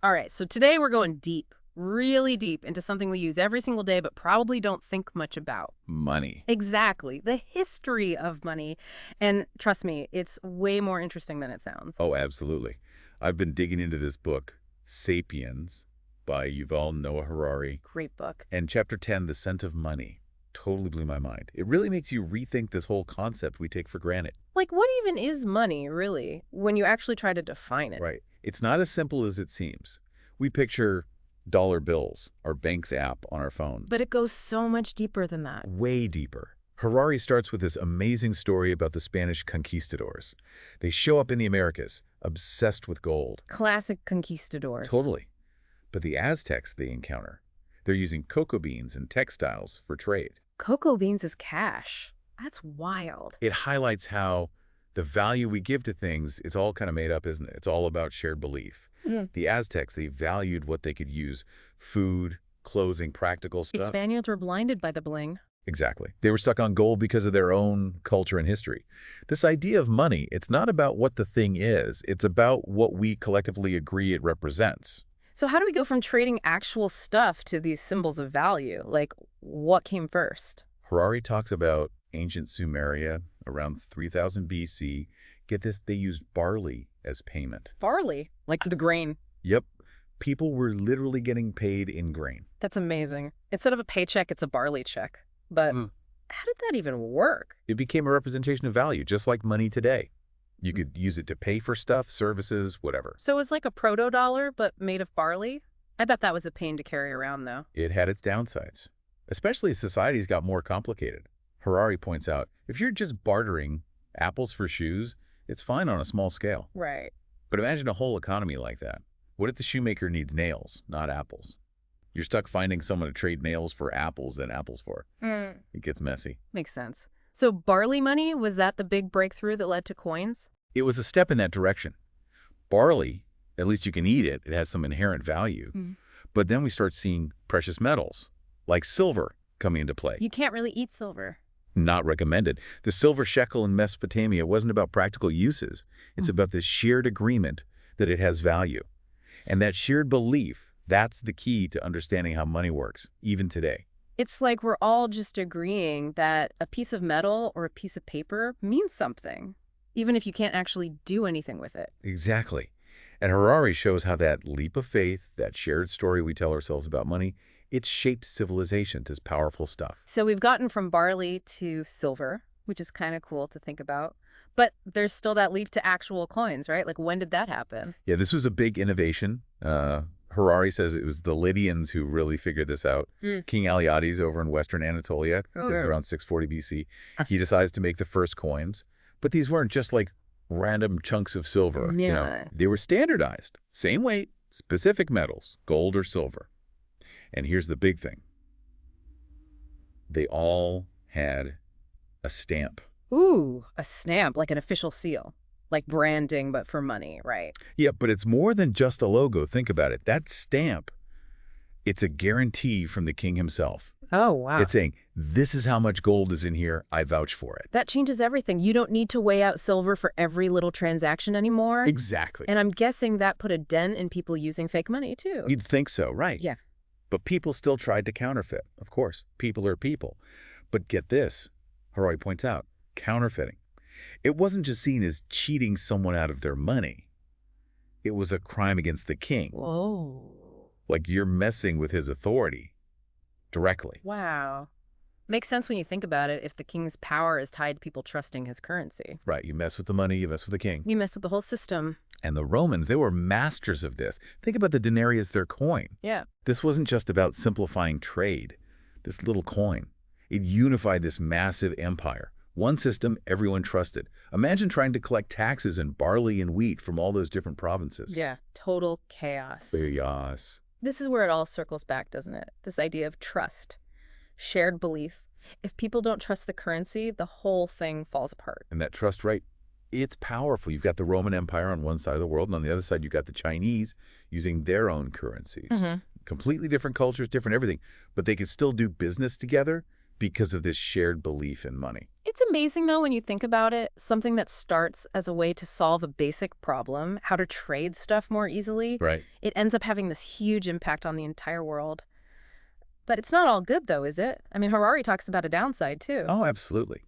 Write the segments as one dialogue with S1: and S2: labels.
S1: All right, so today we're going deep, really deep into something we use every single day but probably don't think much about.
S2: Money.
S1: Exactly, the history of money. And trust me, it's way more interesting than it sounds.
S2: Oh, absolutely. I've been digging into this book, Sapiens, by Yuval Noah Harari,
S1: Great book.
S2: and Chapter 10, The Scent of Money. Totally blew my mind. It really makes you rethink this whole concept we take for granted.
S1: Like, what even is money, really, when you actually try to define it?
S2: Right. It's not as simple as it seems. We picture dollar bills, our bank's app on our phone.
S1: But it goes so much deeper than that.
S2: Way deeper. Harari starts with this amazing story about the Spanish conquistadors. They show up in the Americas, obsessed with gold.
S1: Classic conquistadors.
S2: Totally. But the Aztecs they encounter, they're using cocoa beans and textiles for trade.
S1: Cocoa beans is cash. That's wild.
S2: It highlights how the value we give to things, it's all kind of made up, isn't it? It's all about shared belief. The Aztecs, they valued what they could use: food, clothing, practical
S1: The
S2: stuff.
S1: Spaniards were blinded by the bling.
S2: Exactly. They were stuck on gold because of their own culture and history. This idea of money, it's not about what the thing is. It's about what we collectively agree it represents.
S1: So how do we go from trading actual stuff to these symbols of value? Like, what came first?
S2: Harari talks about ancient Sumeria around 3000 BC. Get this, they used barley as payment.
S1: Barley, like the grain.
S2: Yep. People were literally getting paid in grain.
S1: That's amazing. Instead of a paycheck, it's a barley check. But how did that even work?
S2: It became a representation of value, just like money today. You could use it to pay for stuff, services, whatever.
S1: So it was like a proto-dollar, but made of barley? I bet that was a pain to carry around, though.
S2: It had its downsides, especially as societies got more complicated. Harari points out, if you're just bartering apples for shoes, it's fine on a small scale.
S1: Right.
S2: But imagine a whole economy like that. What if the shoemaker needs nails, not apples? You're stuck finding someone to trade nails for apples than apples for. It gets messy.
S1: Makes sense. So barley money, was that the big breakthrough that led to coins?
S2: It was a step in that direction. Barley, at least you can eat it. It has some inherent value. But then we start seeing precious metals, like silver, coming into play.
S1: You can't really eat silver.
S2: Not recommended. The silver shekel in Mesopotamia wasn't about practical uses. It's about this shared agreement that it has value. And that shared belief, that's the key to understanding how money works, even today.
S1: It's like we're all just agreeing that a piece of metal or a piece of paper means something, even if you can't actually do anything with it.
S2: Exactly. And Harari shows how that leap of faith, that shared story we tell ourselves about money, it shapes civilization to powerful stuff.
S1: So we've gotten from barley to silver, which is kind of cool to think about. But there's still that leap to actual coins, right? Like, when did that happen?
S2: Yeah, this was a big innovation. Harari says it was the Lydians who really figured this out. King Alyattes over in western Anatolia, around 640 BC, he decides to make the first coins. But these weren't just like random chunks of silver.
S1: Yeah.
S2: They were standardized. Same weight, specific metals, gold or silver. And here's the big thing. They all had a stamp.
S1: Ooh, a stamp, like an official seal. Like branding, but for money, right?
S2: Yeah, but it's more than just a logo. Think about it. That stamp, it's a guarantee from the king himself.
S1: Oh, wow.
S2: It's saying, this is how much gold is in here. I vouch for it.
S1: That changes everything. You don't need to weigh out silver for every little transaction anymore.
S2: Exactly.
S1: And I'm guessing that put a dent in people using fake money, too.
S2: You'd think so, right?
S1: Yeah.
S2: But people still tried to counterfeit. Of course, people are people. But get this, Harari points out, counterfeiting. It wasn't just seen as cheating someone out of their money. It was a crime against the king.
S1: Whoa.
S2: Like you're messing with his authority directly.
S1: Wow. Makes sense when you think about it if the king's power is tied to people trusting his currency.
S2: Right, you mess with the money, you mess with the king.
S1: You mess with the whole system.
S2: And the Romans, they were masters of this. Think about the denarius, their coin.
S1: Yeah.
S2: This wasn't just about simplifying trade. This little coin, it unified this massive empire. One system everyone trusted. Imagine trying to collect taxes in barley and wheat from all those different provinces.
S1: Yeah. Total chaos.
S2: Chaos.
S1: This is where it all circles back, doesn't it? This idea of trust. Shared belief. If people don't trust the currency, the whole thing falls apart.
S2: And that trust, right, it's powerful. You've got the Roman Empire on one side of the world, and on the other side, you've got the Chinese using their own currencies. Completely different cultures, different everything. But they could still do business together because of this shared belief in money.
S1: It's It's amazing, though, when you think about it, something that starts as a way to solve a basic problem, how to trade stuff more easily,
S2: Right.
S1: it ends up having this huge impact on the entire world. But it's not all good, though, is it? I mean, Harari talks about a downside, too.
S2: Oh, absolutely.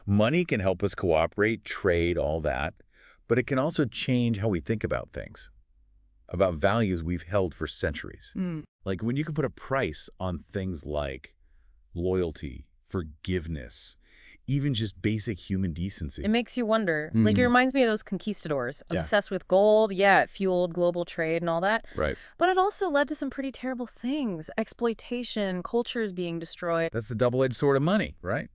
S2: Money can help us cooperate, trade, all that, but it can also change how we think about things, about values we've held for centuries.
S1: Mm.
S2: Like when you can put a price on things like loyalty, forgiveness, even just basic human
S1: It
S2: decency.
S1: makes you wonder. Like, it
S2: Hmm.
S1: reminds me of those conquistadors,
S2: Yeah,
S1: obsessed with gold. Yeah, it fueled global trade and all that.
S2: right.
S1: But it also led to some pretty terrible things. Exploitation, cultures being destroyed.
S2: That's the double-edged sword of money, right?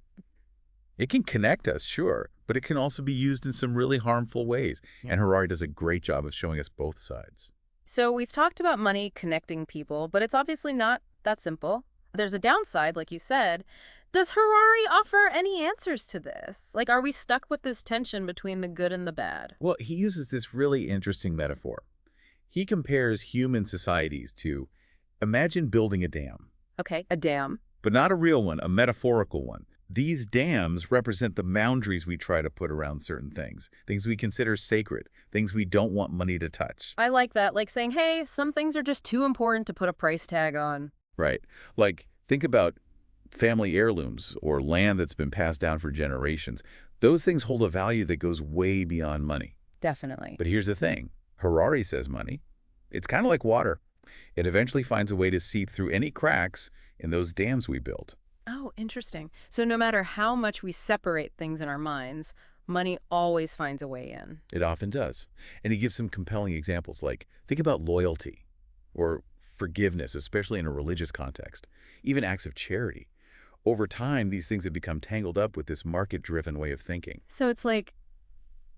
S2: It can connect us, sure, but it can also be used in some really harmful ways.
S1: Yeah.
S2: And Harari does a great job of showing us both sides.
S1: So we've talked about money connecting people, but it's obviously not that simple. There's a downside, like you said. Does Harari offer any answers to this? Like, are we stuck with this tension between the good and the bad?
S2: Well, he uses this really interesting metaphor. He compares human societies to imagine building a dam,
S1: Okay, a dam.
S2: but not a real one, a metaphorical one. These dams represent the boundaries we try to put around certain things we consider sacred, things we don't want money to touch.
S1: I like that, like saying, hey, some things are just too important to put a price tag on.
S2: Right. Like, think about family heirlooms or land that's been passed down for generations. Those things hold a value that goes way beyond money.
S1: Definitely.
S2: But here's the thing. Harari says money, it's kind of like water. It eventually finds a way to see through any cracks in those dams we build.
S1: Oh, interesting. So no matter how much we separate things in our minds, money always finds a way in.
S2: It often does. And he gives some compelling examples like, think about loyalty or forgiveness, especially in a religious context, even acts of charity. Over time, these things have become tangled up with this market-driven way of thinking.
S1: So it's like,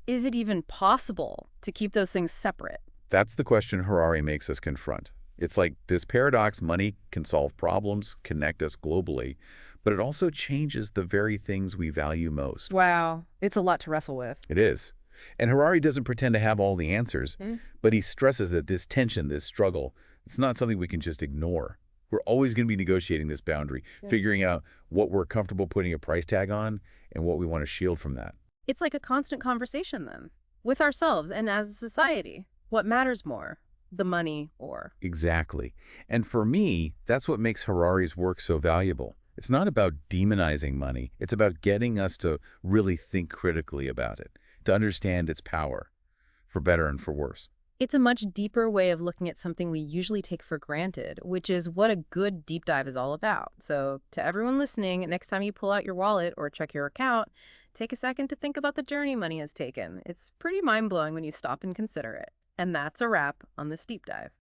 S1: is it even possible to keep those things separate?
S2: That's the question Harari makes us confront. It's like this paradox: money can solve problems, connect us globally, but it also changes the very things we value most.
S1: Wow, it's a lot to wrestle with.
S2: It is. And Harari doesn't pretend to have all the answers,
S1: Mm.
S2: but he stresses that this tension, this struggle, it's not something we can just ignore. We're always going to be negotiating this boundary,
S1: Yeah.
S2: figuring out what we're comfortable putting a price tag on and what we want to shield from that.
S1: It's like a constant conversation then, with ourselves and as a society. What matters more, the money or...
S2: Exactly. And for me, that's what makes Harari's work so valuable. It's not about demonizing money. It's about getting us to really think critically about it, to understand its power, for better and for worse.
S1: It's a much deeper way of looking at something we usually take for granted, which is what a good deep dive is all about. So to everyone listening, next time you pull out your wallet or check your account, take a second to think about the journey money has taken. It's pretty mind-blowing when you stop and consider it. And that's a wrap on this deep dive.